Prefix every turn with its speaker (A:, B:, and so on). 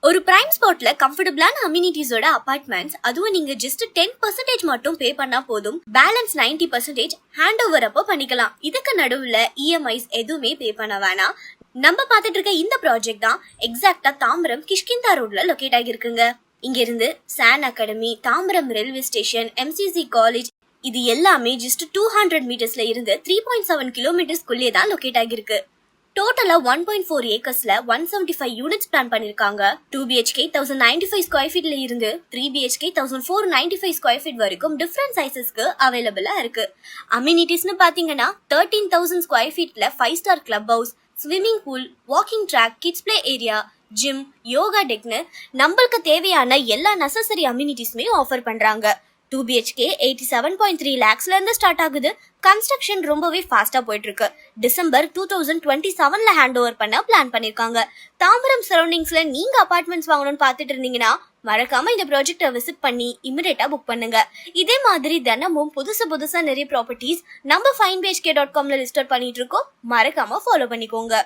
A: ஒரு பிரைம் ஸ்பாட்ல கம்ஃபர்டபிளான அம்யூனிட்டிஸோட அபார்ட்மெண்ட்ஸ், அதுவும் நீங்க ஜஸ்ட் 10% மட்டும் பே பண்ணா போதும். பேலன்ஸ் 90% ஹேண்ட் ஓவர் அப்போ பண்ணிக்கலாம். இதுக்கு நடுவுல இஎம்ஐஸ் எதுவுமே பே பண்ண வேணாம். நம்ம பார்த்துட்டு இருக்க இந்த ப்ராஜெக்ட் தான் எக்ஸாக்டா தாம்பரம் கிஷ்கிந்தா ரோட்ல லொகேட் ஆகிருக்குங்க. இங்க இருந்து சான் academy, Tambaram railway station, MCC college, இது எல்லாமே ஜஸ்ட் 200 மீட்டர்ஸ்ல இருந்து 3.7 கிலோமீட்டர்ஸ்குள்ளே தான் லொகேட் ஆகிருக்கு. டோட்டலா 1.4 ஏக்கர்ஸ்ல 175 யூனிட்ஸ் பிளான் பண்ணிருக்காங்க. 2 BHK 1095 ஸ்கொயர் ஃபீட்ல இருந்து 3 BHK 1495 ஸ்கொயர் ஃபீட் வரைக்கும் டிஃபரெண்ட் சைசஸ்க்கு அவைலபிளா இருக்கு. அம்யூனிட்டிஸ்னு பாத்தீங்கன்னா 13,000 ஸ்கொயர் ஃபீட்ல 5 star club house, swimming pool, walking track, kids play area, gym, yoga டெக்னு நம்மளுக்கு தேவையான எல்லா நெசசரி அம்யூனிட்டிஸுமே ஆஃபர் பண்றாங்க. 2 BHK 87.3 lakhsல இருந்து ஸ்டார்ட் ஆகுது. கன்ஸ்ட்ரக்ஷன் ரொம்பவே ஃபாஸ்டா போயிட்டு இருக்கு. டிசம்பர் 2027ல ஹேண்ட் ஓவர் பண்ண பிளான் பண்ணிருக்காங்க. தாம்பரம் சரௌண்டிங்ஸ்ல நீங்க அபார்ட்மெண்ட்ஸ் வாங்கணும்னு பாத்துட்டு இருந்தீங்கன்னா மறக்காம இந்த ப்ராஜெக்ட விசிட் பண்ணி இமிடியேட்டா புக் பண்ணுங்க. இதே மாதிரி தினமும் புதுசா நிறைய ப்ராப்பர்ட்டிஸ் நம்ம finebhk.comல லிஸ்ட் பண்ணிட்டு இருக்கோம். மறக்காம ஃபாலோ பண்ணிக்கோங்க.